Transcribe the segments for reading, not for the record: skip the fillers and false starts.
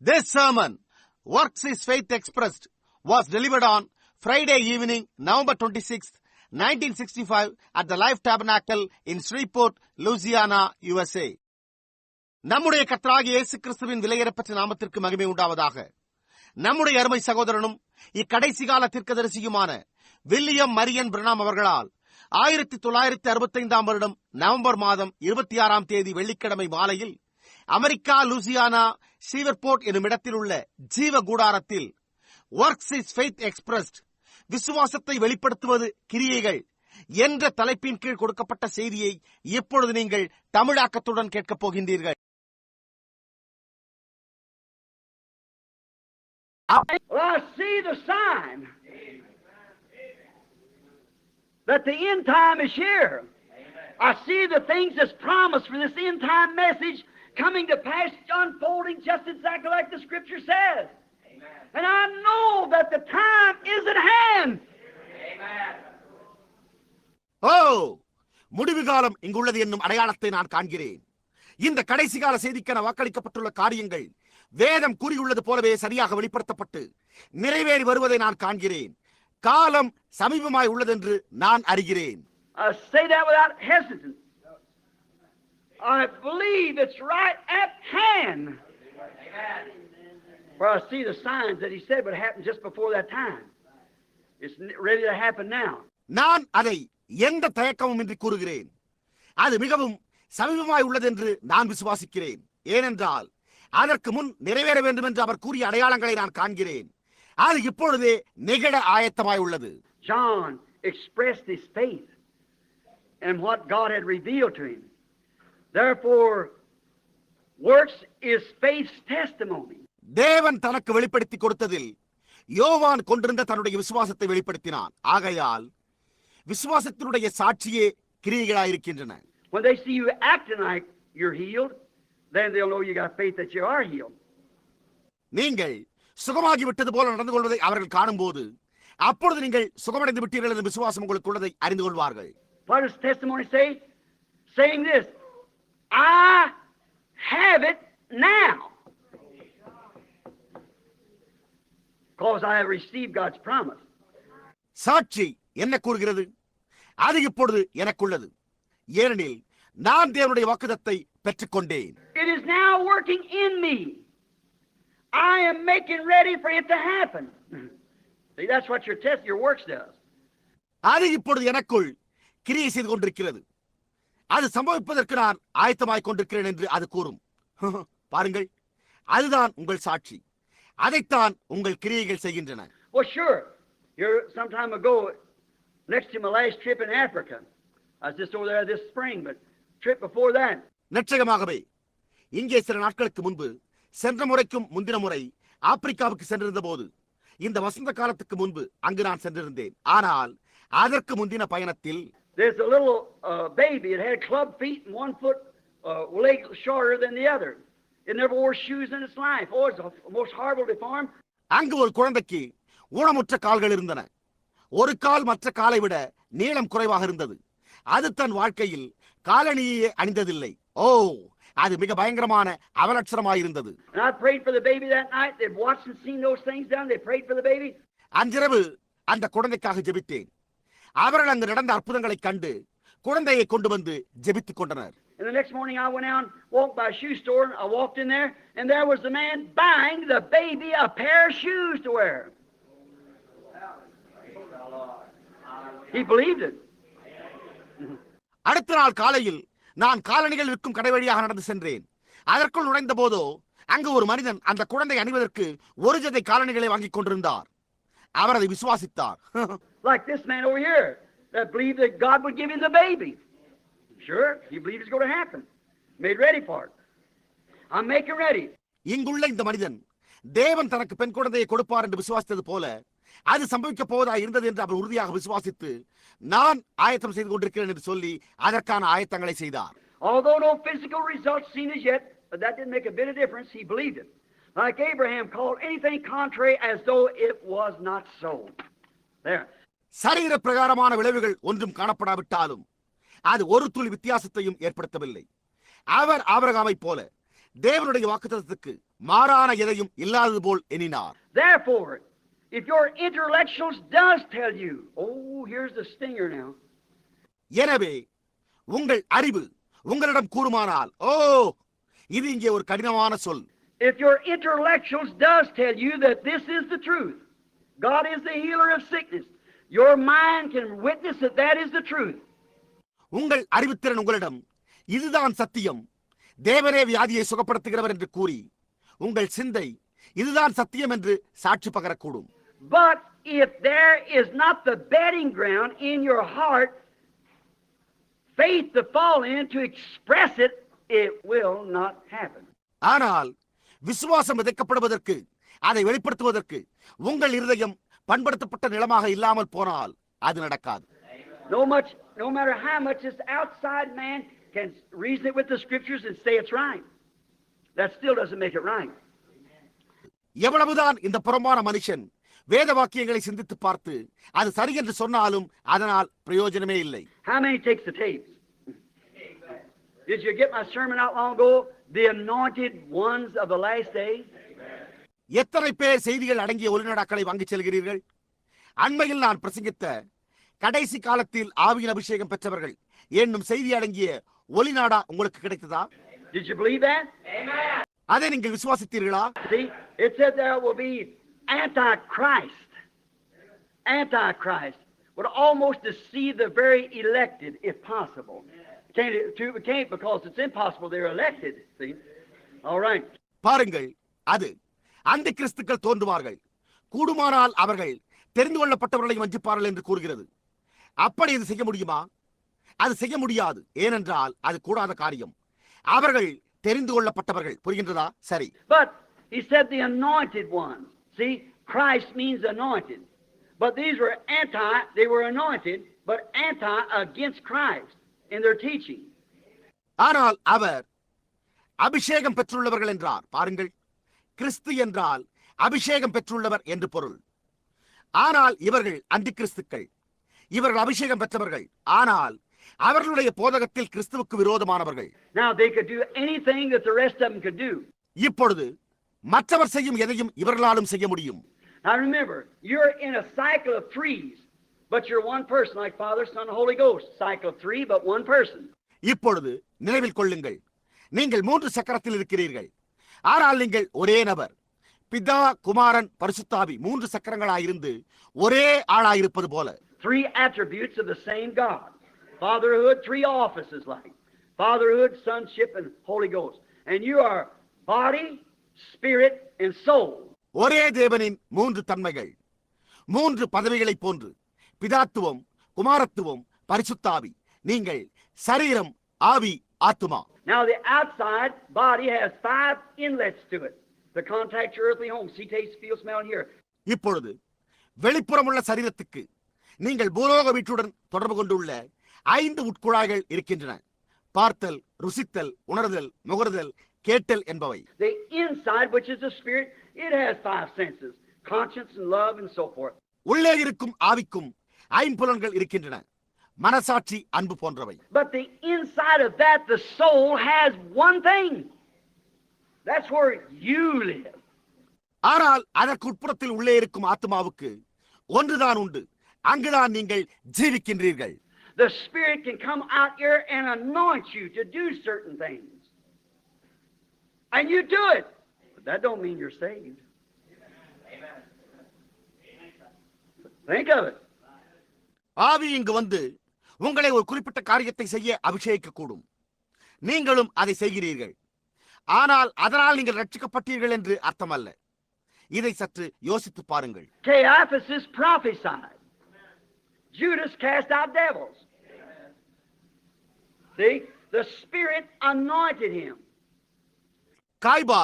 This sermon, Works is Faith Expressed, was delivered on Friday evening, November 26th, 1965 at the Life Tabernacle in Shreveport, Louisiana, USA. நம்முடைய கர்த்தராகிய இயேசு கிறிஸ்துவின் விலையேறப்பெற்ற நாமத்திற்கு மகிமை உண்டாவதாக. நம்முடைய அருமை சகோதரனும் இக்கடைசி கால தீர்க்கதரிசியுமான வில்லியம் மரியன் பிரணாம் அவர்களால் 1965 வருடம் நவம்பர் மாதம் 26 தேதி வெள்ளிக்கிழமை மாலையில் அமெரிக்கா லூசியானா ஷீவர்போர்ட் எனும் இடத்தில் உள்ள ஜீவ கூடாரத்தில் ஒர்க்ஸ் இஸ் ஃபெய்த் எக்ஸ்பிரஸ்ட், விசுவாசத்தை வெளிப்படுத்துவது கிரியைகள் என்ற தலைப்பின் கீழ் கொடுக்கப்பட்ட செய்தியை இப்பொழுது நீங்கள் தமிழாக்கத்துடன் கேட்கப் போகின்றீர்கள். Well, I see the sign that the end time is here. I see the things that's promised for this end time message coming to pass, unfolding just exactly like the Scripture says. Amen. And I know that the time is at hand. Amen. முடிவு காலம் இங்குள்ளது என்னும் அடையாளத்தை நான் காண்கிறேன். இந்த கடைசி கால செய்திக்கென வாக்களிக்கப்பட்டுள்ள காரியங்கள் வேதம் கூறியுள்ளது போலவே சரியாக வெளிப்படுத்தப்பட்டு நிறைவேறி வருவதை நான் காண்கிறேன். காலம் சமீபமாய் உள்ளது என்று நான் அறிகிறேன். I say that without hesitance. I believe it's right at hand. For I see the signs that he said would happen just before that time. It's ready to happen now. நான் அதை எந்த தயக்கமும் இன்றி கூறுகிறேன். அது மிகவும் சமீபமாய் உள்ளது என்று நான் விசுவாசிக்கிறேன். ஏனென்றால் அதற்கு முன் நிறைவேற வேண்டும் என்று அவர் கூறிய அடையாளங்களை நான் காண்கிறேன். அது இப்பொழுதே நிகழ ஆயத்தமாய் உள்ளது. John expressed his faith in what God had revealed to him. Therefore, works is faith's testimony. தேவன் தனக்கு வெளிப்படுத்தி கொடுத்ததில் யோவான் கொண்டிருந்த தன்னுடைய விசுவாசத்தை வெளிப்படுத்தினான். ஆகையால் விசுவாசத்தினுடைய சாட்சியே கிரியைகளாயிருக்கின்றன. When they see you acting like you're healed, then they'll know you got faith that you are healed. நீங்கள் சுகமாகி விட்டது போல நடந்து கொள்வதை அவர்கள் காணும்போது அப்பொழுது நீங்கள் சுகமடைந்து விட்டீர்கள் என்ற விசுவாசம் உங்களுக்கு உள்ளதை அறிந்து கொள்வார்கள். What does testimony say? Saying this, I have it now. Because I have received God's promise. சாட்சி என்ன கூறுகிறது? அது இப்பொழுது எனக்குள்ளது, ஏனெனில் நான் தேவனுடைய வாக்குத்தத்தத்தை பெற்றுக்கொண்டேன். It is now working in me. I am making ready for it to happen. See, that's what your works does. அது இப்பொழுது எனக்குள் கிரியை செய்து கொண்டிருக்கிறது. அது சம்பவிப்பதற்கு நான் ஆயத்தமாய் கொண்டிருக்கிறேன் என்று அது கூறும். பாருங்கள், அதுதான் உங்கள் சாட்சி. அதைத்தான் உங்கள் கிரியைகள் செய்கின்றன. Well, sure. Here, some time ago, next to my last trip in Africa, I was just over there this spring, but trip before that. நிச்சயமாகவே இங்கே சில நாட்களுக்கு முன்பு, சென்ற முறைக்கும் முந்தின முறை ஆப்பிரிக்காவுக்கு சென்றிருந்த போது, இந்த வசந்த காலத்துக்கு முன்பு அங்கு நான் சென்றிருந்தேன். ஆனால் அதற்கு முந்தின பயணத்தில் there's a little baby. It had club feet and one foot leg shorter than the other. It never wore shoes in its life. Oh, it's the most horrible deformed. அங்கு ஒரு குழந்தைக்கு ஊனமுற்ற கால்கள் இருந்தன. ஒரு கால் மற்ற காலை விட நீளம் குறைவாக இருந்தது. அது தன் வாழ்க்கையில் காலணியே அணிந்ததில்லை. ஓ, அது மிக பயங்கரமான அவலட்சணமாயிருந்தது. And I prayed for the baby that night. They'd watched and seen those things done. They prayed for the baby. அன்றிரவு அந்த குழந்தைக்காக ஜெபித்தேன். அவர்கள் அங்கு நடந்த அற்புதங்களை கண்டு குழந்தையை கொண்டு வந்து ஜெபித்துக் கொண்டனர். And the next morning I went out and walked by a shoe store, and I walked in there, and there was the man buying the baby a pair of shoes to wear. He believed it. அடுத்த நாள் காலையில் நான் காலணிகள் விற்கும் கடை வழியாக நடந்து சென்றேன். அதற்குள் நுழைந்த போதோ அங்கு ஒரு மனிதன் அந்த குழந்தை அணிவதற்கு ஒரு ஜதை காலணிகளை வாங்கிக் கொண்டிருந்தார். அவர் அதை விசுவாசித்தார். Like this man over here that believed that God would give him the baby. Sure, he believed it's going to happen. Made ready for it. I'm making ready. இங்குள்ள இந்த மனிதன் தேவன் தனக்கு பெண் குழந்தையை கொடுப்பார் என்று விசுவாசித்தது போல அது சம்பவிக்க போவதாக இருந்தது என்று அவர் உறுதியாக விசுவாசித்து நான் ஆயத்தம் செய்து கொண்டிருக்கிறேன் என்று சொல்லி அதற்கான ஆயத்தங்களை செய்தார். Although no physical results seen as yet, but that didn't make a bit of difference. He believed it. Like Abraham called anything contrary as though it was not so. There. சரீர பிரகாரமான விளைவுகள் ஒன்றும் காணப்படாவிட்டாலும் அது ஒரு துளி வித்தியாசத்தையும் ஏற்படுத்தவில்லை. அவர் ஆபிரகாமைப் போல தேவனுடைய வாக்குத்தத்தத்துக்கு மாறான எதையும் இல்லாதது போல் எண்ணினார். Therefore, if your intellectuals does tell you, oh, here's the stinger now. எனவே உங்கள் அறிவு உங்களிடம் கூறுமானால், ஓ, இது இங்கே ஒரு கடினமான சொல். If your intellectuals does tell you that this is the truth, God is the healer of sickness, your mind can witness that that is the truth. உங்கள் அறிவுத்திறன் உங்களிடம் இதுதான் சத்தியம், தேவனே வியாதியை சுகப்படுத்துகிறவர் என்று கூறி உங்கள் சிந்தை இதுதான் சத்தியம் என்று சாட்சி பகரக்கூடும். But if there is not the bedding ground in your heart, faith to fall in to express it, it will not happen. ஆனால் விசுவாசம் விதைக்கப்படுவதற்கு, அதை வெளிப்படுத்துவதற்கு உங்கள் இருதயம் பண்படுத்தப்பட்ட நிலமாக இல்லாமல் போனால் அது நடக்காது. No matter how much this outside man can reason it with the scriptures and say it's right, that still doesn't make it right. எவ்வளவுதான் இந்த புறம்பான மனுஷன் வேத வாக்கியங்களை சிந்தித்து பார்த்து அது சரி என்று சொன்னாலும் அதனால் பிரயோஜனமே இல்லை. How many takes the tapes? Did you get my sermon out long ago? The anointed ones of the last days. எத்தனை பேர் செய்திகள் அடங்கிய ஒளிநாடாக்களை வாங்கி செல்கிறீர்கள்? அண்மையில் நான் பிரசங்கித்த கடைசி காலத்தில் ஆவியின் அபிஷேகம் பெற்றவர்கள் என்னும் செய்தி அடங்கிய ஒளிநாடா உங்களுக்கு கிடைத்ததா? Did you believe that? Amen. அதை நீங்கள் விசுவாசித்தீர்களா? See, it said there will be Antichrist. Antichrist would almost deceive the very elected, if possible. Can't because it's impossible. They're elected. See, all right. பாருங்கள், அது அந்த கிறிஸ்துக்கள் தோன்றுவார்கள், கூடுமானால் அவர்கள் தெரிந்து கொள்ளப்பட்டவர்களை வஞ்சிப்பார்கள் என்று கூறுகிறது. அப்படி இது செய்ய முடியுமா? அது செய்ய முடியாது. ஏனென்றால் அது கூடாத காரியம். அவர்கள் தெரிந்து கொள்ளப்பட்டவர்கள். புரிகின்றதா? சரி. But he said the anointed ones. See, Christ means anointed. But these were they were anointed, but anti against Christ in their teaching. ஆனால் அவர் அபிஷேகம் பெற்றுள்ளவர்கள் என்றார். பாருங்கள், கிறிஸ்து என்றால் அபிஷேகம் பெற்றுள்ளவர் என்று பொருள். ஆனால் இவர்கள் அந்தி கிறிஸ்துக்கள். இவர்கள் அபிஷேகம் பெற்றவர்கள், ஆனால் அவர்களுடைய போதகத்தில் கிறிஸ்துவுக்கு விரோதமானவர்கள். Now they could do anything that the rest of them could do. இப்பொழுது மற்றவர் செய்யும் எதையும் இவர்களாலும் செய்ய முடியும். Now remember, you're in a cycle of threes, but you're one person, like Father, Son, Holy Ghost. Cycle of three, but one person. இப்பொழுது நினைவில் கொள்ளுங்கள், நீங்கள் 3 சக்கரத்தில் இருக்கிறீர்கள், ஆனால் நீங்கள் ஒரே நபர். பிதா, குமாரன், பரிசுத்தாவி 3 சக்கரங்களாயிருந்து ஒரே ஆளாயிருப்பது போல. 3 attributes of the same God. Fatherhood, 3 offices like fatherhood, sonship, and Holy Ghost. And you are body, spirit, and soul. ஒரே தேவனின் 3 தன்மைகள், 3 பதவிகளை போன்று, பிதாத்துவம், குமாரத்துவம், பரிசுத்தாவி. நீங்கள் சரீரம், ஆவி, ஆத்துமா. Now the outside body has 5 inlets to it to contact your earthly home. See, taste, feel, smell, and hear. இப்பொழுது வெளிப்புறமுள்ள சரீரத்துக்கு நீங்கள் பூலோக வீட்டுடன் தொடர்பு கொண்டுள்ள 5 உட்குழாய்கள் இருக்கின்றன. பார்த்தல், ருசித்தல், உணர்தல், நுகர்தல், கேட்டல் என்பவை. The inside, which is the spirit, it has 5 senses: conscience and love and so forth. உள்ளே இருக்கும் ஆவிக்கும் 5 புலன்கள் இருக்கின்றன, மனசாட்சி, அன்பு போன்றவை. But the inside of that, the soul has one thing. That's where you live. ஆனால் அதற்கு உட்புறத்தில் உள்ளே இருக்கும் ஆத்மாவுக்கு ஒன்றுதான் உண்டு, அங்குதான் நீங்கள் ஜீவிக்கின்றீர்கள். The Spirit can come out here and anoint you to do certain things. And you do it. But that don't mean you're saved. Amen. Think of it. ஆவி இங்கு வந்து உங்களை ஒரு குறிப்பிட்ட காரியத்தை செய்ய அபிஷேகிக்க கூடும். நீங்களும் அதை செய்கிறீர்கள். ஆனால் அதனால் நீங்கள் ரட்சிக்கப்பட்டீர்கள் என்று அர்த்தமல்ல. இதை சற்று யோசித்து பாருங்கள். Caiaphas prophesied. Judas cast out devils. See, the Spirit anointed him. காய்பா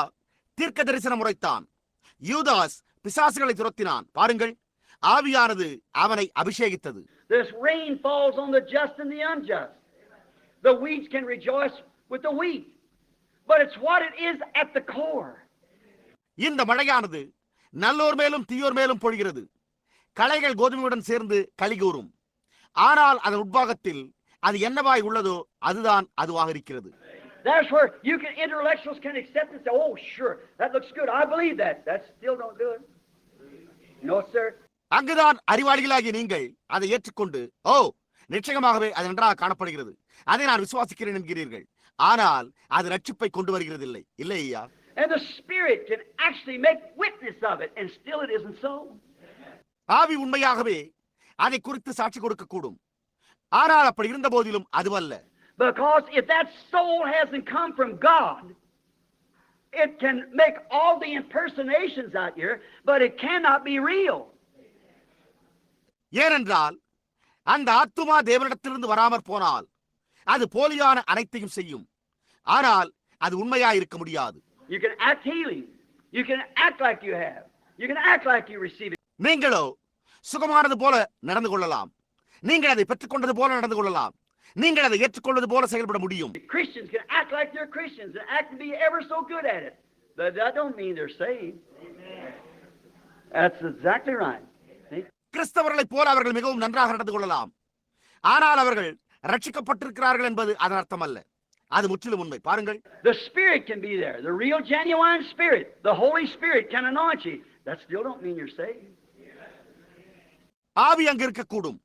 தீர்க்க தரிசனம் உரைத்தான். யூதாஸ் பிசாசுகளை துரத்தினான். பாருங்கள், ஆவியானது அவனை அபிஷேகித்தது. This rain falls on the just and the unjust. The weeds can rejoice with the wheat, but it's what it is at the core. இந்த மழையானது நல்லோர் மேலும் தீயோர் மேலும் பொழிகிறது. களைகள் கோதுமையுடன் சேர்ந்து களிகூறும். ஆனால் அதன் உட்பாகத்தில் அது என்னவாய் உள்ளதோ அதுதான் அதுவாக இருக்கிறது. That's where you can, intellectuals can accept and say, oh, sure, that looks good. I believe that. That still don't do it. No, sir. அங்குதான் அறிவாளிகளாகிய நீங்கள் அதை ஏற்றுக்கொண்டு, ஓ, நிச்சயமாகவே அது நன்றாக காணப்படுகிறது, அதை நான் விசுவாசிக்கிறேன் என்கிறீர்கள். ஆனால் அது ரட்சிப்பை கொண்டு வருகிறதில்லை. இல்லை ஐயா. And the Spirit can actually make witness of it, and still it isn't so. ஆவி உண்மையாகவே அதை குறித்து சாட்சி கொடுக்கக்கூடும். ஆனால் அப்படி இருந்த போதிலும் அதுவல்ல. Because if that soul hasn't come from God, it can make all the impersonations out here, but it cannot be real. ஏனென்றால் அந்த ஆத்துமா தேவனிடத்திலிருந்து வராமற் போனால் அது போலியான அனைத்தையும் செய்யும். ஆனால் அது உண்மையாக இருக்க முடியாது. You can act healing. You can act like you have. You can act like you receive it. நீங்களோ சுகமானது போல நடந்து கொள்ளலாம். நீங்கள் அதை பெற்றுக்கொண்டது போல நடந்து கொள்ளலாம். நீங்கள் அதை ஏற்றுக்கொள்வது போல செயல்பட முடியும். Christians can act like they're Christians and act to be ever so good at it. But that don't mean they're saved. That's exactly right. See? கிறிஸ்தவர்களைப் போல அவர்கள் மிகவும் நன்றாக நடந்து கொள்ளலாம். ஆனால் அவர்கள் ரட்சிக்கப்பட்டிருக்கிறார்கள் என்பது அதன் அர்த்தம் அல்ல. அது முற்றிலும் உண்மை. பாருங்கள். The Spirit can be there. The real genuine Spirit. The Holy Spirit can anoint you. That still don't mean you're saved. ஆவி அங்கு இருக்கக்கூடும்.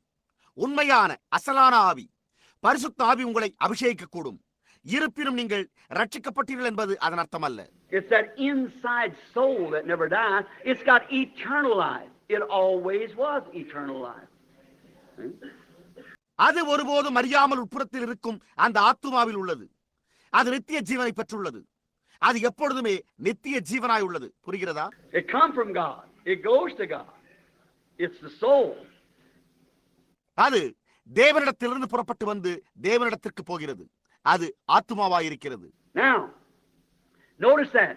உண்மையான அசலான ஆவி, பரிசுத்த ஆவி உங்களை அபிஷேகிக்கக்கூடும். இருப்பினும் நீங்கள் ரட்சிக்கப்பட்டீர்கள் என்பது அதன் அர்த்தம் அல்ல. It's that inside soul that never dies. It's got eternal life. It always was eternal life. அது ஒருபோதும் அறியாமல் உட்புறத்தில் இருக்கும் அந்த ஆத்துமாவில் உள்ளது. அது நித்திய ஜீவனை பெற்றுள்ளது. அது எப்பொழுதுமே நித்திய ஜீவனாய் உள்ளது. புரிகிறதா? It comes from God. It goes to God. It's the soul. அது தேவனிடத்திலிருந்து புறப்பட்டு வந்து தேவனிடத்திற்கு போகிறது. அது ஆத்துமாவாய் இருக்கிறது. Now, notice that.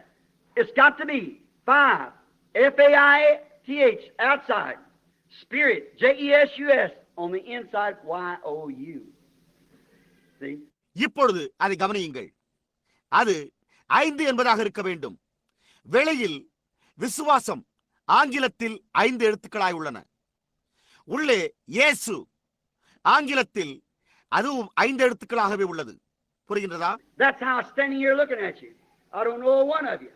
It's got to be 5. F-A-I-T-H, outside. Spirit, J-E-S-U-S, on the inside, Y-O-U. See? இப்பொழுது அதை கவனியுங்கள். அது 5 என்பதாக இருக்க வேண்டும். வெளியில் விசுவாசம் ஆங்கிலத்தில் 5 எழுத்துக்களாய் உள்ளன. உள்ளே இயேசு ஆங்கிலத்தில் அதுவும் 5 எழுத்துக்களாகவே உள்ளது. புரிகின்றதா? That's how I'm standing here looking at you. I don't know one of you.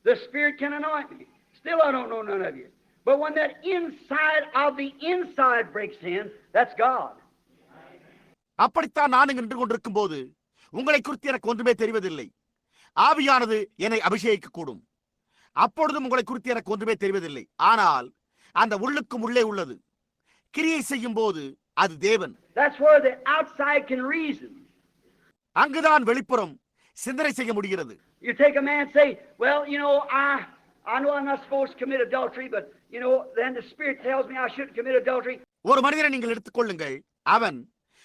The Spirit can anoint me. Still I don't know none of you. But when that inside of the inside breaks in, that's God. அப்படித்தான் நான் நின்று கொண்டிருக்கும் போது உங்களை குறித்து எனக்கு ஒன்றுமே தெரிவதில்லை. ஆவியானது என்னை அபிஷேகிக்க கூடும். அப்பொழுதும் உங்களை குறித்து எனக்கு ஒன்றுமே தெரிவதில்லை. ஆனால் அந்த உள்ளுக்கும் உள்ளே உள்ளது. கிரியை செய்யும் போது அது தேவன். That's where the outside can reason. அங்குதான் வெளிப்புறம் சிந்தனை செய்ய முடிகிறது. You take a man and say, well, you know, I know I'm not supposed to commit adultery, but you know, then the Spirit tells me I shouldn't commit adultery. ஒரு மனிதனை நீங்கள் எடுத்துக்கொள்ளுங்கள். அவன்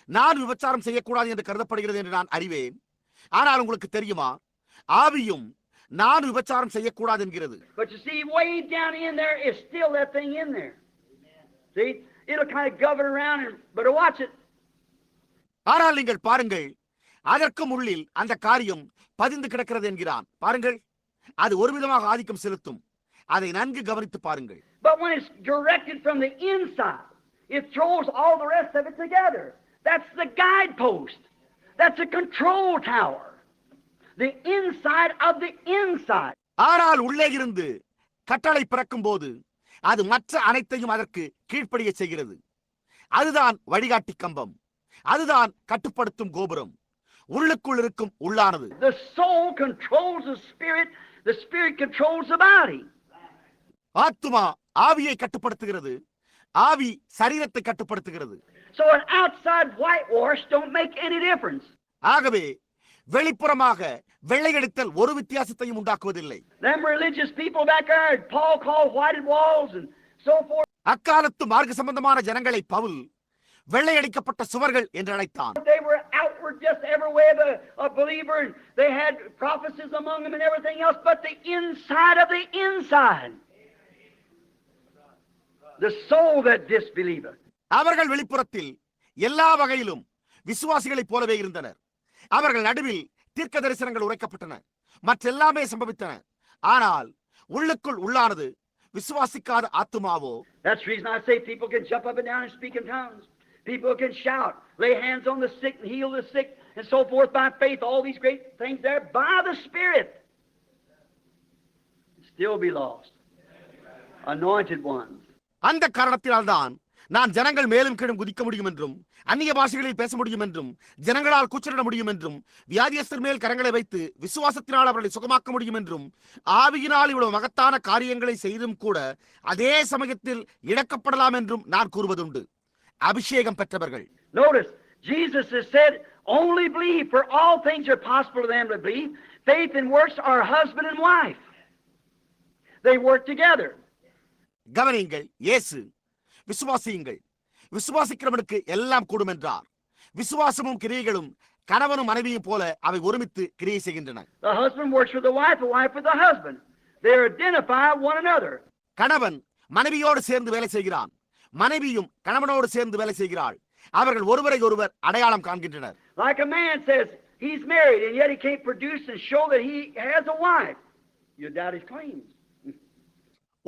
நான் விபச்சாரம் செய்யக்கூடாது என்று கருதப்படுகிறது என்று நான் அறிவேன். ஆனால் உங்களுக்கு தெரியுமா, ஆவியும் நான் விபச்சாரம் செய்யக்கூடாது என்கிறது. But you see, way down in there is still that thing in there. See, it'll kind of govern around, but watch it. ஆனால் நீங்கள் பாருங்கள், அதற்கும் உள்ளில் அந்த காரியம் பதிந்து கிடக்கிறது என்கிறான். பாருங்கள், அது ஒரு விதமாக ஆதிக்கம் செலுத்தும். அதை நன்கு கவனித்து பாருங்கள். But when it's directed from the inside, it throws all the rest of it together. That's the guidepost. That's a control tower. The inside of the inside. ஆனால் உள்ளே இருந்து கட்டளை பிறக்கும் போது அது மற்ற அனைத்தையும் அதற்கு கீழ்ப்படிய செய்கிறது. அதுதான் வழிகாட்டி கம்பம். அதுதான் கட்டுப்படுத்தும் கோபுரம். உள்ளுக்குள் இருக்கும் உள்ளானது. The soul controls the spirit. The spirit controls the body. ஆத்துமா ஆவியை கட்டுப்படுத்துகிறது. ஆவி சரீரத்தை கட்டுப்படுத்துகிறது. So an outside whitewash don't make any difference. ஆகவே வெளிப்புறமாக வெள்ளையடித்தல் ஒரு வித்தியாசத்தையும் உண்டாக்குவதில்லை. Them religious people back there, Paul called whited walls and so forth. அக்காலத்து மார்க்க சம்பந்தமான ஜனங்களை பவுல் வெள்ளையடிக்கப்பட்ட சுவர்கள் என்று அழைத்தான். They were outward just every way of a believer, and they had prophecies among them and everything else, but the inside of the inside, the soul that disbelieveth. அவர்கள் வெளிப்புறத்தில் எல்லா வகையிலும் விசுவாசிகளைப் போலவே இருந்தனர். அவர்கள் நடுவில் தீர்க்க தரிசனங்கள் உரைக்கப்பட்டன, மற்றெல்லாமே சம்பவித்தன. ஆனால் உள்ளுக்குள் உள்ளானது விசுவாசிக்காத ஆத்துமாவோ. That's the reason I say people can jump up and down and speak in tongues. People can shout, lay hands on the sick and heal the sick. and so forth by faith, all these great things there by the Spirit. Still be lost. Anointed ones. அந்த காரணத்தினால்தான் நான் ஜனங்கள் மேலும் கீழும் குதிக்க முடியும் என்றும் அந்நிய பாஷைகளில் பேச முடியும் என்றும் ஜனங்களால் கூச்சலிட முடியும் என்றும் வியாதியஸ்தர் மேல் கரங்களை வைத்து விசுவாசத்தினால் அவர்களை சுகமாக்க முடியும் என்றும் ஆவியினால் இவ்வளவு மகத்தான காரியங்களை செய்தும் கூட அதே சமயத்தில் இழக்கப்படலாம் என்றும் நான் கூறுவதுண்டு. அபிஷேகம் பெற்றவர்கள். Notice, Jesus has said, only believe, for all things are possible to them that believe. Faith and works are husband and wife. They work together. கவனியுங்கள், இயேசு விசுவாசியுங்கள், விசுவாசிக்கிறவனுக்கு எல்லாம் கூடும் என்றார். விசுவாசமும் கிரியைகளும் கணவனும் மனைவியும் போல அவை ஒருமித்து கிரியை செய்கின்றன. The husband works with the wife with the husband. They identify one another. கணவன் மனைவியோடு சேர்ந்து வேலை செய்கிறான், மனைவியும் கணவனோடு சேர்ந்து வேலை செய்கிறாள். அவர்கள் ஒருவரை ஒருவர் அடையாளம் காண்கின்றனர். Like a man says he's married and yet he can't produce and show that he has a wife. You doubt his claims.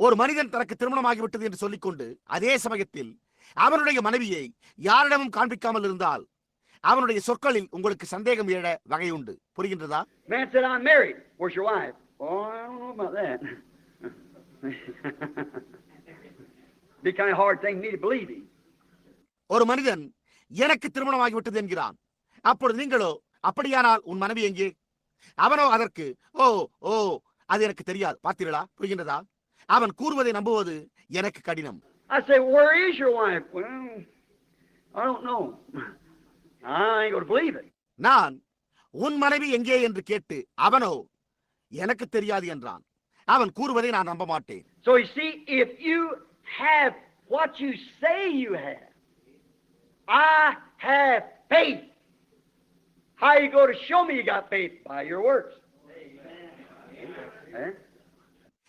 ஒரு மனிதன் தனக்கு திருமணமாகிவிட்டது என்று சொல்லிக்கொண்டு அதே சமயத்தில் அவனுடைய மனைவியை யாரிடமும் காண்பிக்காமல் இருந்தால் அவனுடைய சொற்களில் உங்களுக்கு சந்தேகம் எழ வகை உண்டு. புரிகின்றதா? Man said, I'm married. Where's your wife? Oh, I don't know about that. Be kind of hard thing for me to believe him. ஒரு மனிதன் எனக்கு திருமணமாகிவிட்டது என்கிறான். அப்பொழுது நீங்களோ, அப்படியானால் உன் மனைவி எங்கே? அவனோ அதற்கு, ஓ ஓ அது எனக்கு தெரியாது. பார்த்தீர்களா? புரிகின்றதா? அவன் கூறுவதை நம்புவது எனக்கு கடினம். I say, where is your wife? Well, I don't know. I ain't going to believe it. நான் உன் மனைவி எங்கே என்று கேட்டு அவனோ எனக்கு தெரியாது என்றான். அவன் கூறுவதை நான் நம்ப மாட்டேன். So you see, if you have what you say you have, I have faith. How you go to show me you got faith? By your works. Amen.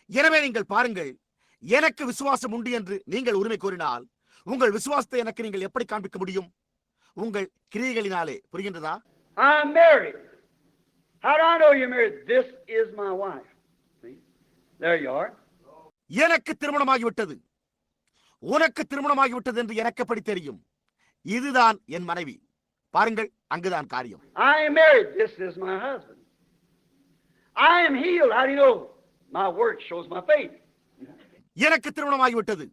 எனவே நீங்கள் பாருங்கள், எனக்கு விசுவாசம் உண்டு என்று நீங்கள் உரிமை கோரினால் உங்கள் விசுவாசத்தை எனக்கு நீங்கள் எப்படி காண்பிக்க முடியும்? உங்கள் கிரியைகளினாலே. புரிகின்றதா? I'm married. How do I know you're married? This is my wife. See? There you are. எனக்கு திருமணமாகிவிட்டது, உனக்கு திருமணமாகிவிட்டது என்று எனக்கு எப்படி தெரியும்? இதுதான் என் மனைவி. பாருங்கள், அங்குதான் காரியம். I am married. This is my husband. I am healed. How do you know? My work shows my faith. எனக்கு திருமணமாகிவிட்டது,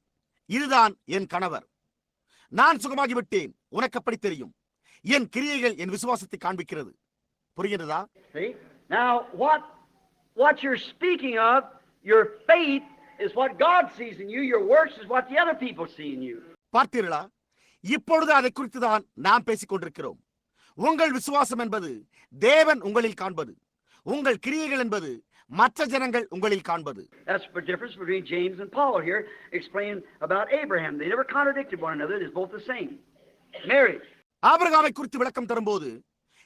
இதுதான் என் கணவர். நான் சுகமாகிவிட்டேன், உனக்கு எப்படி தெரியும்? என் கிரியைகள் என் விசுவாசத்தை காண்பிக்கிறது. புரிகிறதா? See? Now what you're speaking of, your faith is what God sees in you, your works is what the other people see in you. பார்த்தீர்களா? இப்பொழுது அதை குறித்து தான் நாம் பேசிக் கொண்டிருக்கிறோம். உங்கள் விசுவாசம் என்பது தேவன் உங்களில் காண்பது, உங்கள் கிரியைகள் என்பது மற்ற ஜனங்கள் உங்களில் காண்பது. That's the difference between James and Paul here explaining about Abraham. They never contradicted one another. It's both the same. Marriage. ஆபிரகாமை குறித்து விளக்கம் தரும்போது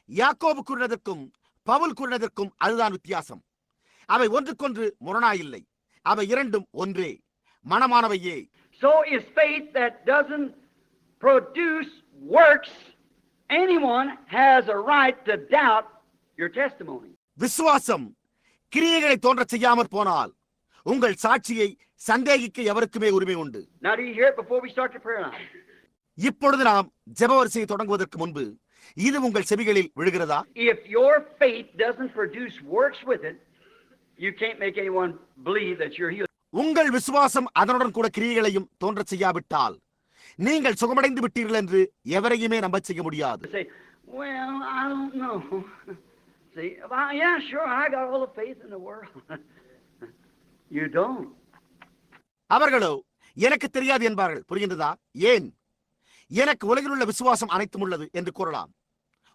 யாக்கோபு கூறினதற்கும் பவுல் கூறினதற்கும் அதுதான் வித்தியாசம். அவை ஒன்றுக்கொன்று முரணாயில்லை. அவை இரண்டும் ஒன்றே, மனமானவையே. So is faith that doesn't produce works. Anyone has a right to doubt your testimony. விசுவாசம் கிரியைகளை தோன்ற செய்யாமற் போனால் உங்கள் சாட்சியை சந்தேகிக்க எவருக்குமே உரிமை உண்டு. Now do you hear it before we start the prayer line? இப்பொழுது நாம் ஜெப வரிசையை தொடங்குவதற்கு முன்பு இது உங்கள் செவிகளில் விழுகிறதா? If your faith doesn't produce works with it, you can't make anyone believe that you're healed. உங்கள் விசுவாசம் அதனுடன் கூட கிரியைகளையும் தோன்ற செய்யாவிட்டால் நீங்கள் சுகமடைந்து விட்டீர்கள் என்று எவரையுமே நம்ப செய்ய முடியாது. Say, well, I don't know. See, yeah, sure, I got all the faith in the world. You don't. அவர்களோ எனக்கு தெரியாது என்பார்கள். புரிகின்றதா? ஏன்? எனக்கு உலகில் உள்ள விசுவாசம் அனைத்தும் உள்ளது என்று கூறலாம்.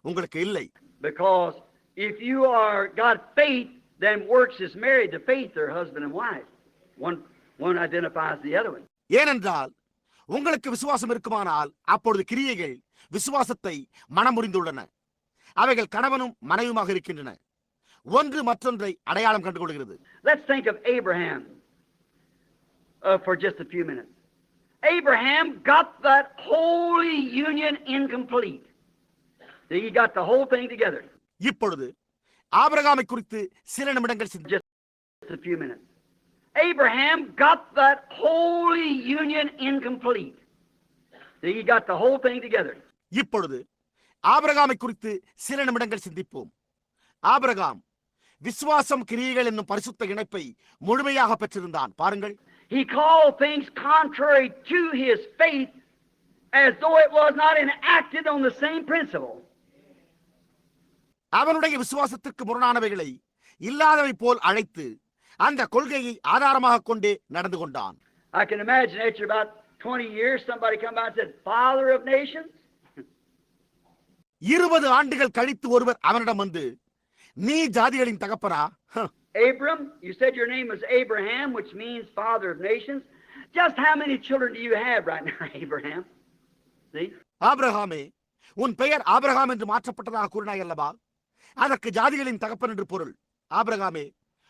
உங்களுக்கு இல்லை. Because if you are got faith, then works is married to faith, their husband and wife. One identifies the other one. ஏனென்றால் உங்களுக்கு விசுவாசம் இருக்குமானால் அப்பொழுது கிரியைகள் விசுவாசத்தை மனமுறிந்துள்ளன. அவைகள் கணவனும் மனைவியுமாக இருக்கின்றன. ஒன்று மற்றொன்றை அடையாளம் கண்டுகொள்கிறது. Let's think of Abraham for just a few minutes. Abraham got that holy union incomplete. He got the whole thing together. இப்பொழுது ஆபிரகாமை குறித்து சில நிமிடங்கள் Just a few minutes. Abraham got that holy union incomplete. He got the whole thing together. இப்பொழுது ஆபிரகாமை குறித்து சில நிமிடங்கள் சிந்திப்போம். ஆபிரகாம் விசுவாசம் கிரியைகள் என்னும் பரிசுத்த இணைப்பை முழுமையாக பெற்றிருந்தான். பாருங்கள், He called things contrary to his faith as though it was not enacted on the same principle. அவனுடைய விசுவாசத்திற்கு முரணானவைகளை இல்லாதவை போல் அழைத்து அந்த கொள்கையை ஆதாரமாக கொண்டே நடந்து கொண்டான். I can imagine after about 20 years somebody come by and said, "Father of nations." 20 ஆண்டுகள் கழித்து ஒருவர் அவனிடம் வந்து, நீ ஜாதிகளின் தகப்பனா? Abram, you said your name was Abraham, which means father of nations. Just how many children do you have right now, Abraham? See? ஆபிரகாமே, உன் பெயர் Abraham என்று மாற்றப்பட்டதாக கூறினாய் அல்லவா? அதற்கு ஜாதிகளின் தகப்பன் என்று பொருள். ஆபிரகாமே,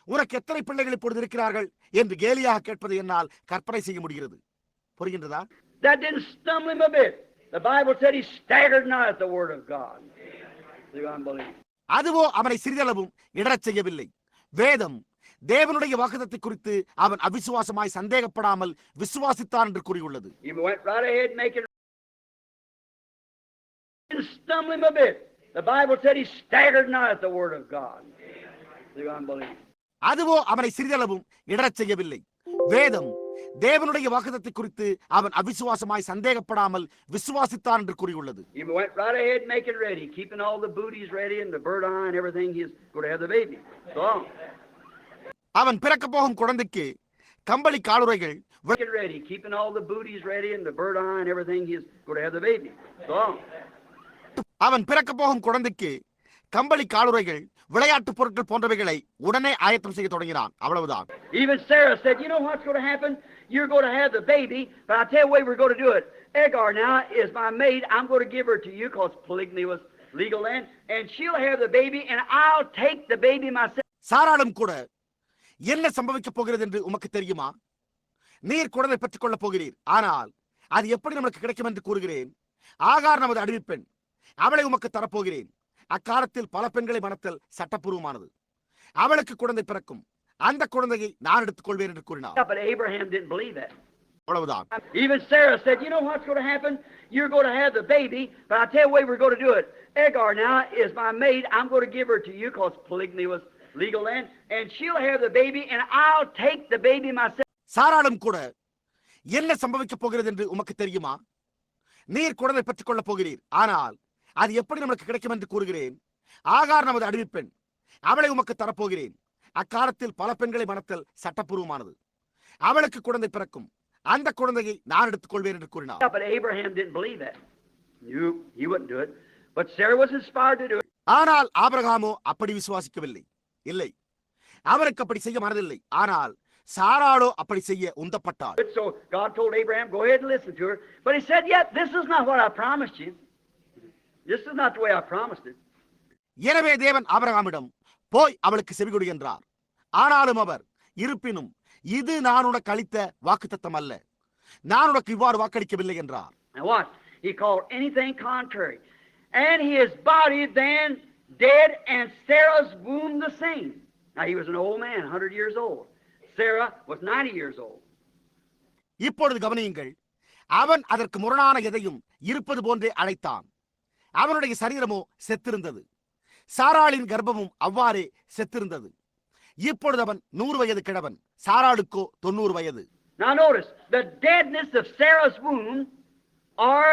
உனக்கு எத்தனை பிள்ளைகள் இப்பொழுது இருக்கிறார்கள் என்று கேலியாக கேட்பது என்னால் கற்பனை செய்ய முடிகிறது. புரிகின்றதா? That didn't stumble him a bit. The Bible said he staggered not at the word of God. Through unbelief. அதுவோ அவனை சிறிதளவும் இடரச் செய்யவில்லை. வேதம் தேவனுடைய வாக்குத்தத்தை குறித்து அவன் அவிசுவாசமாய் சந்தேகப்படாமல் விசுவாசித்தான் என்று கூறியுள்ளது. He went right ahead making. Didn't stumble him a bit. The Bible said he staggered not at the word of God. Through unbelief. அதுவோ அவனை சிறிதளவும் இடரச் செய்யவில்லை. வேதம் தேவனுடைய வாக்குத்தத்தை குறித்து அவன் அவிசுவாசமாய் சந்தேகப்படாமல் விசுவாசித்தான் என்று கூறியுள்ளது. He went right ahead making ready, keeping all the booties ready and the bird eye and everything. He's going to have the baby. So அவன் பிறக்க போகும் குழந்தைக்கு கம்பளி காலுறைகள், making ready, keeping all the booties ready and the bird eye and everything. He's going to have the baby. So அவன் பிறக்க போகும் குழந்தைக்கு கம்பளி காலுறைகள், விளையாட்டு பொருட்கள் போன்றவைகளை உடனே ஆயத்தம் செய்ய தொடங்கினான். அவ்வளவுதான். Even Sarah said, "You know what's going to happen? You're going to have the baby, but I'll tell you the way we're going to do it. Hagar now is my maid. I'm going to give her to you because polygamy was legal then, and she'll have the baby, and I'll take the baby myself." சாராளும் கூட, என்ன சம்பவிக்கப் போகிறது என்று உமக்கு தெரியுமா? நீர் குழந்தை பெற்றுக் கொள்ளப் போகிறீர், ஆனால் அது எப்படி நமக்கு கிடைக்கும் என்று கூறுகிறேன். ஆகார் நமது அடிமைப்பெண், அவளை உமக்கு தரப்போகிறேன். அக்காலத்தில் பல பெண்களை மணத்தல் சட்டப்பூர்வமானது. அவளுக்கு குழந்தை பிறக்கும், அந்த குழந்தையை நான் எடுத்துக் கொள்வேன் என்று கூறினார். But Abraham didn't believe that. அவ்வளவுதான். Even Sarah said, "You know what's going to happen? You're going to have the baby, but I'll tell you the way we're going to do it. Hagar now is my maid. I'm going to give her to you because polygamy was legal then, and she'll have the baby, and I'll take the baby myself." சாராளும் கூட, என்ன சம்பவிக்கப் போகிறது என்று உமக்கு தெரியுமா? நீர் குழந்தை பெற்றுக் கொள்ளப் போகிறீர், ஆனால் அது எப்படி நமக்கு கிடைக்கும் என்று கூறுகிறேன். ஆகார் நமது அடிமைப்பெண், அவளை உமக்கு தரப்போகிறேன். அக்காலத்தில் பல பெண்களை மணத்தல் சட்டப்பூர்வமானது. அவளுக்கு குழந்தை பிறக்கும், அந்த குழந்தையை நான் எடுத்துக் கொள்வேன் என்று கூறினார். But Abraham didn't believe that. He wouldn't do it. But Sarah was inspired to do it. ஆனால் ஆபிரகாமோ அப்படி விசுவாசிக்கவில்லை. இல்லை, அவருக்கு அப்படி செய்ய மனதில்லை. ஆனால் சாராளோ அப்படி செய்ய உந்தப்பட்டார். So God told Abraham, "Go ahead and listen to her." But he said, "Yet this is not what I promised you. This is not the way I promised it." எனவே தேவன் ஆபிரகாமிடம், போய் அவளுக்கு செவிகொடு என்றார். ஆனாலும் அவர், இருப்பினும் இது நான் உனக்கு அளித்த வாக்குத்தத்தம் அல்ல, நான் உனக்கு இவ்வாறு வாக்களிக்கவில்லை என்றார். And what? He called anything contrary. And his body then dead and Sarah's womb the same. Now he was an old man, 100 years old. Sarah was 90 years old. இப்பொழுது கவனியுங்கள், அவன் அதற்கு முரணான எதையும் இருப்பது போன்றே அழைத்தான். அவனுடைய சரீரமோ செத்திருந்தது, சாராளின் கர்ப்பமும் அவ்வாறே செத்திருந்தது. இப்பொழுது அவன் 100 வயது கிழவன், சாராளுக்கோ 90 வயது. Now notice, the deadness of Sarah's womb or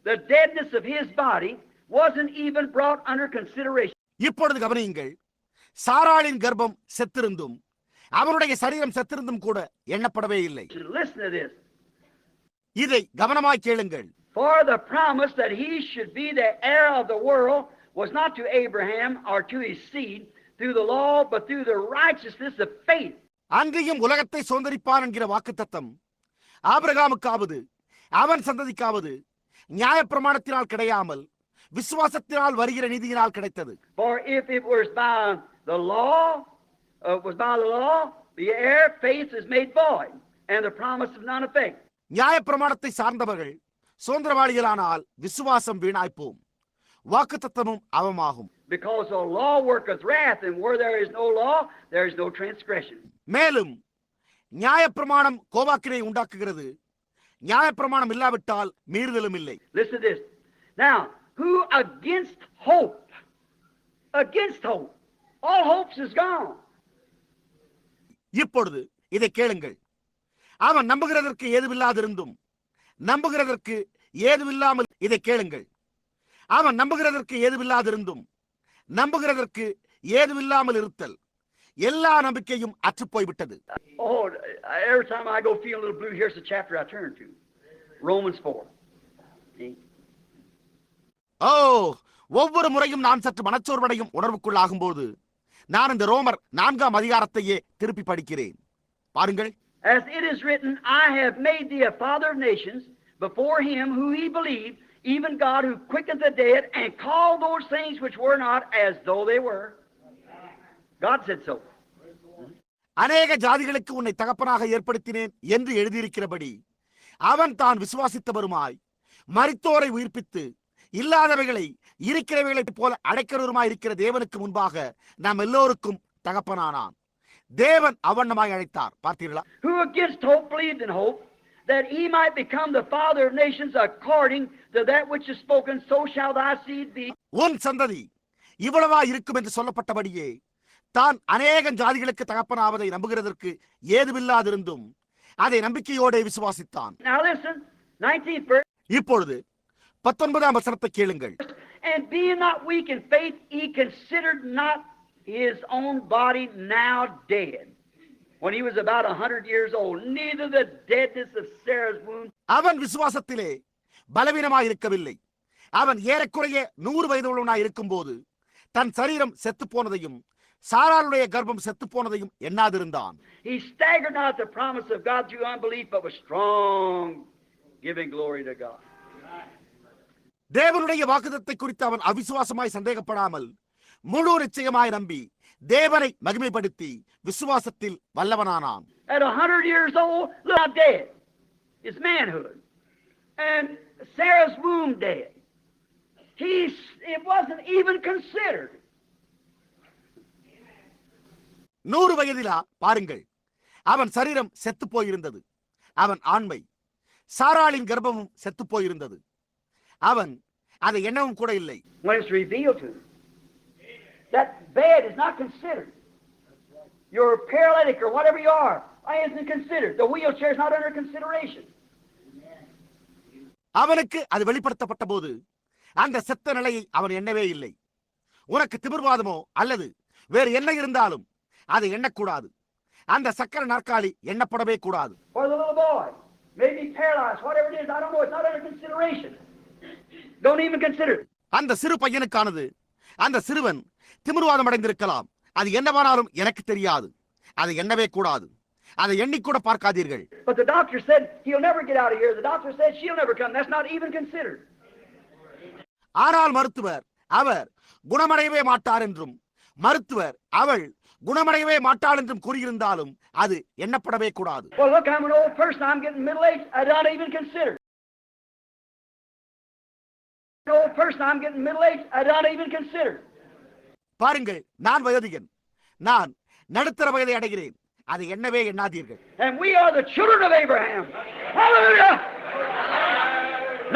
the deadness of his body wasn't even brought under consideration. இப்பொழுது கவனியுங்கள், சாராளின் கர்ப்பம் செத்திருந்தும் அவனுடைய சரீரம் செத்திருந்தும் கூட எண்ணப்படவே இல்லை. Listen to this. இதை கவனமாய் கேளுங்கள். For the promise that he should be the heir of the world was not to Abraham or to his seed through the law, but through the righteousness of faith. அன்றியும் உலகத்தை சுதந்தரிப்பான் என்கிற வாக்குத்தத்தம் ஆபிரகாமுக்காவது அவன் சந்ததிக்காவது நியாயப்பிரமாணத்தினால் கிடையாமல் விசுவாசத்தினால் வருகிற நீதியினால் கிடைத்தது. For if it was by the law, the heir faith is made void, and the promise of none effect. நியாயப்பிரமாணத்தை சார்ந்தவர்கள் சுதந்திரவாளிகளானால் விசுவாசம் வீணாய்ப்போம், வாக்குத்தத்தமும் அவமாகும். Because the law worketh wrath, and where there is no law, there is no transgression. மேலும் நியாயப்பிரமாணம் கோபாக்கினை உண்டாக்குகிறது, நியாயப்பிரமாணம் இல்லாவிட்டால் மீறுதலும் இல்லை. Listen to this. Now, who against hope, all hopes is gone. இப்பொழுது இதை கேளுங்கள். அவன் நம்புகிறதற்கு ஏதுவில்லாதிருந்தும், நம்புகிறதற்கு ஏதுவில்லாமல், இதை கேளுங்கள். அவன் நம்புகிறதற்கு ஏதுவில்லாதிருந்தும், நம்புகிறதற்கு ஏதுவில்லாமல் இருத்தல், எல்லா நம்பிக்கையும் அற்று போய்விட்டது. Oh, every time I go feel a little blue, here's the chapter I turn to. Romans 4. See? ஒவ்வொரு முறையும் நான் சற்று மனச்சோர்வடையும் உணர்வுக்குள்ளாகும் போது நான் இந்த ரோமர் 4ஆம் அதிகாரத்தையே திருப்பி படிக்கிறேன். பாருங்கள். As it is written, I have made thee a father of nations before him who he believed, even God who quickeneth the dead, and called those things which were not as though they were. God said so. அநேக ஜாதிகளுக்கு உன்னை தகப்பனாக ஏற்படுத்தினேன் என்று எழுதியிருக்கிறபடி அவன் தான் விசுவாசித்தவருமாய் மரித்தோரை உயிர்ப்பித்து இல்லாதவைகளை இருக்கிறவைகளைப் போல அடைக்கிறவருமாய் இருக்கிற தேவனுக்கு முன்பாக நாம் எல்லோருக்கும் தகப்பனானான். தேவன் அவண்ணமாய் அழைத்தார். பார்த்தீர்களா? Who against hope believed in hope, that he might become the father of nations according to that which is spoken, so shall thy seed be. உன் சந்ததி இவ்வளவா இருக்கும் என்று சொல்லப்பட்டபடியே தான் அநேக ஜாதிகளுக்கு தகப்பனாவதை நம்புகிறதற்கு ஏதுவில்லாதிருந்தும் அதை நம்பிக்கையோட விசுவாசித்தான். Now listen, 19th verse. இப்பொழுது 19ஆம் வசனத்தை கேளுங்கள். And being not weak in faith, he considered not his own body now dead, when he was about 100 years old, neither the deadness of Sarah's womb. அவன் விசுவாசத்திலே பலவீனமாய் இருக்கவில்லை. அவன் ஏறக்குறைய 100 வயதுள்ளவனாய் இருக்கும்போது தன் சரீரம் செத்து போனதையும் சாராளுடைய கர்ப்பம் செத்து போனதையும் எண்ணாதிருந்தான். He staggered not at the promise of God through unbelief, but was strong, giving glory to God. தேவனுடைய வாக்குத்தத்தத்தை குறித்து அவன் அவிசுவாசமாய் சந்தேகப்படாமல் முழு நிச்சயமாய் நம்பி தேவனை மகிமைப்படுத்தி விசுவாசத்தில் வல்லவனானான். At 100 years old, look dead. His manhood. And Sarah's womb dead. It wasn't even considered. 100 வயதிலா பாருங்கள், அவன் சரீரம் செத்து போயிருந்தது. அவன் ஆண்மை, சாராளின் கர்ப்பமும் செத்து போயிருந்தது. அவன் அதை எண்ணவும் கூட இல்லை. When it's revealed to him, that bed is not considered. You're paralytic or whatever you are, isn't considered. The wheelchair is not under consideration. அவனுக்கு அது வெளிப்படுத்தப்பட்ட போது அந்த செத்த நிலையை அவன் எண்ணவே இல்லை. உனக்கு திமிர்வாதமோ அல்லது வேறு என்ன இருந்தாலும் அதை எண்ணக்கூடாது. அந்த சக்கர நாற்காலி எண்ணப்படவே கூடாது. For the little boy, maybe paralyzed, whatever it is, I don't know, it's not under consideration. Don't even consider it. அந்த சிறு பையனுக்கானது, அந்த சிறுவன் திமிர்வாதம் அடைந்திருக்கலாம். அது என்னவானாலும் எனக்கு தெரியாது. அதை எண்ணவே கூடாது. அதை எண்ணிக்கூட பார்க்காதீர்கள். But the doctor said he'll never get out of here. The doctor said she'll never come. That's not even considered. ஆனால் மருத்துவர் அவர் குணமடையவே மாட்டார் என்றும், மருத்துவர் அவள் குணமடையவே மாட்டாள் என்றும் கூறியிருந்தாலும் அது எண்ணப்படவே கூடாது. Well, look, I'm an old person. I'm getting middle age. I don't even consider. An old person. I'm getting middle age. I don't even consider. பாருங்கள், நான் வயோதிகன், நான் நடுத்தர வயதை அடைகிறேன், அதை எண்ணவே எண்ணாதீர்கள். And we are the children of Abraham. Hallelujah!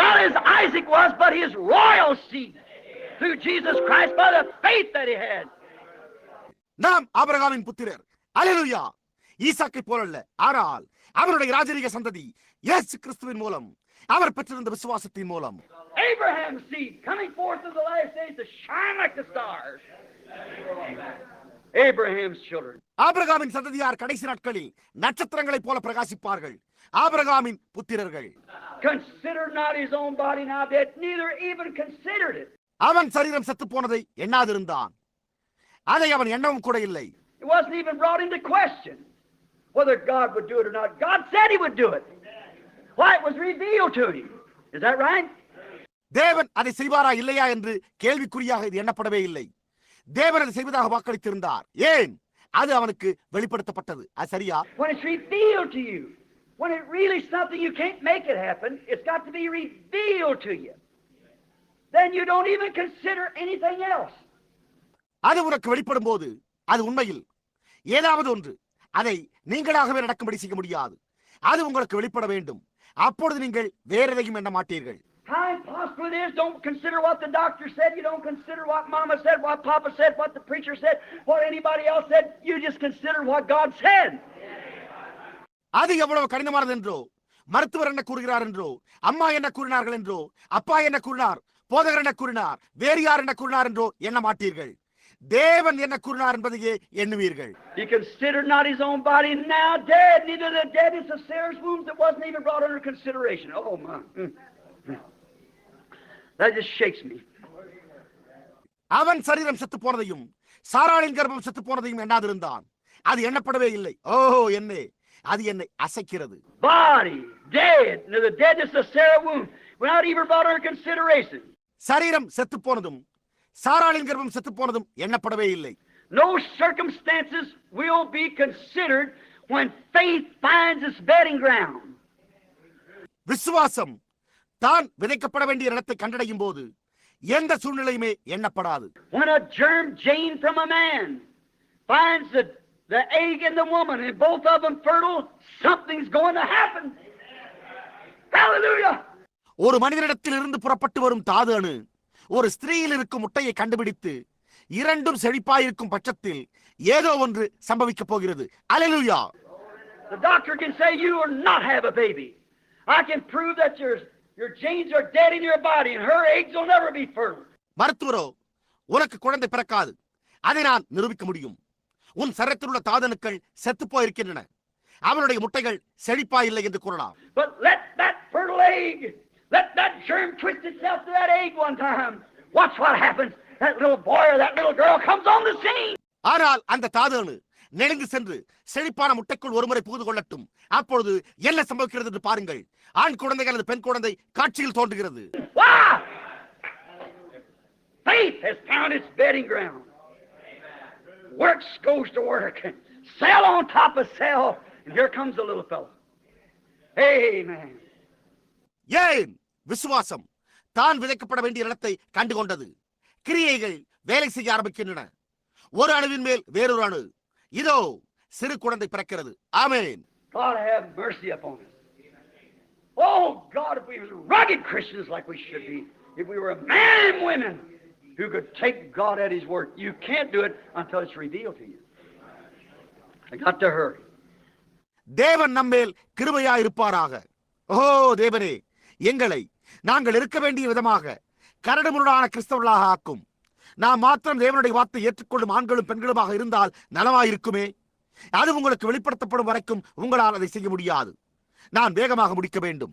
Not as Isaac was, but his royal seed through Jesus Christ by the faith that he had. நாம் ஆபிரகாமின் புத்திரர். அல்லேலூயா! ஈசாக்கை போலல்ல, ஆனால் அவருடைய ராஜரீக சந்ததி இயேசு கிறிஸ்துவின் மூலம் அவர் பெற்றிருந்த விசுவாசத்தின் மூலம். Abraham's seed coming forth in the last days to shine like the stars. Abraham's children. ஆபிரகாமின் சந்ததியார் கடைசி நாட்களில் நட்சத்திரங்களைப் போல பிரகாசிப்பார்கள். ஆபிரகாமின் புத்திரர்கள். Consider not his own body now dead, neither even considered it. அவன் சரீரம் செத்து போனதை எண்ணாதிருந்தான். அதை அவன் எண்ணவும் கூட இல்லை. It wasn't even brought into question whether God would do it or not. God said he would do it. Why, it was revealed to him. Is that right? தேவன் அதை செய்வாரா இல்லையா என்று கேள்விக்குறியாக இது எண்ணப்படவே இல்லை. தேவன் அதை செய்வதாக வாக்களித்திருந்தார். ஏன்? அது அவனுக்கு வெளிப்படுத்தப்பட்டது. அது சரியா? When it's revealed to you, when it really is something you can't make it happen, it's got to be revealed to you. Then you don't even consider anything else. அது உனக்கு வெளிப்படும் போது அது உண்மையில் ஏதாவது ஒன்று அதை நீங்களாகவே நடக்கும்படி செய்ய முடியாது. அது உங்களுக்கு வெளிப்பட வேண்டும். அப்பொழுது நீங்கள் வேற எதையும் எண்ண மாட்டீர்கள். How impossible hospital it is, don't consider what the doctor said. You don't consider what Mama said, what Papa said, what the preacher said, what anybody else said. You just consider what God said. அது எவ்வளவு கடினமானது என்றோ, மருத்துவர் என்ன கூறுகிறார் என்றோ, அம்மா என்ன கூறினார்கள் என்றோ, அப்பா என்ன கூறினார், போதகர் என்ன கூறினார், வேறு யார் என்ன கூறினார் என்றோ எண்ண மாட்டீர்கள். தேவன் என்ன கூறினார் என்பதையே எண்ணுவீர்கள். He considered not his own body now dead, neither the deadness of Sarah's womb that wasn't even brought under consideration. Oh my. That just shakes me. அவன் சரீரம் செத்து போனதையும் சாராளின் கர்ப்பம் செத்து போனதையும் எண்ணாதிருந்தான். அது எண்ணப்படவே இல்லை. ஓ என்னே, அது என்னை அசைக்கிறது. Body dead, neither the deadness of Sarah's womb without even brought under consideration. சரீரம் செத்து போனதும் சாராளின் கர்ப்பம் செத்து போனதும் எண்ணப்படவே இல்லை. No circumstances will be considered when faith finds its bedding ground. விசுவாசம் தான் விதைக்கப்பட வேண்டிய இடத்தை கண்டடையும் போது எந்த சூழ்நிலையுமே எண்ணப்படாது. When a germ gene from a man finds the egg in the woman and both of them fertile, something's going to happen. Hallelujah! ஒரு மனிதனிடத்தில் இருந்து புறப்பட்டு வரும் தாது அணு ஒரு ஸ்திரீயில் இருக்கும் முட்டையை கண்டுபிடித்து இரண்டும் செழிப்பாயிருக்கும் பட்சத்தில் ஏதோ ஒன்று சம்பவிக்க போகிறது. அல்லேலூயா! The doctor can say you will not have a baby. I can prove that your genes are dead in your body and her eggs will never be fertile. மருத்துவரோ உனக்கு குழந்தை பிறக்காது, அதை நான் நிரூபிக்க முடியும். உன் சரீரத்தில் உள்ள தாதணுக்கள் செத்து போயிருக்கின்றன, அவனுடைய முட்டைகள் செழிப்பா இல்லை என்று கூறலாம். But let that fertile egg, let that germ twist itself to that egg one time. Watch what happens. That little boy or that little girl comes on the scene. ஆனால் அந்த தாதணு நெருங்கி சென்று செழிப்பான முட்டைக்குள் ஒருமுறை புகுந்து கொள்ளட்டும். அப்பொழுது என்ன சம்பவிக்கிறது என்று பாருங்கள். ஆண் குழந்தை அல்லது பெண் குழந்தை காட்சியில் தோன்றுகிறது. Wow! Faith has found its bedding ground. Works goes to work. Cell on top of cell. And here comes the little fellow. Amen. ஏன் விசுவாசம் தான் விதைக்கப்பட வேண்டிய இடத்தை கண்டுகொண்டது. கிரியைகள் வேலை செய்ய ஆரம்பிக்கின்றன. ஒரு அணுவின் மேல் வேறொரு அணு. இதோ சிறு குழந்தை பிறக்கிறது. ஆமென். God have mercy upon us. Oh God, if we were rugged Christians like we should be, if we were men and women who could take God at His word. You can't do it until it's revealed to you. I got to hurry. தேவன் நம்மேல் கிருபையாய் இருப்பாராக. ஓ தேவனே, எங்களை நாங்கள் இருக்க வேண்டிய விதமாக கரடுமுரடான கிறிஸ்தவர்களாக ஆக்கும். நாம் மாத்திரம் தேவனுடைய வார்த்தை ஏற்றுக்கொள்ளும் ஆண்களும் பெண்களுமாக இருந்தால் நலமாயிருக்குமே. அது உங்களுக்கு வெளிப்படுத்தப்படும் வரைக்கும் உங்களால் அதை செய்ய முடியாது. நான் வேகமாக முடிக்க வேண்டும்.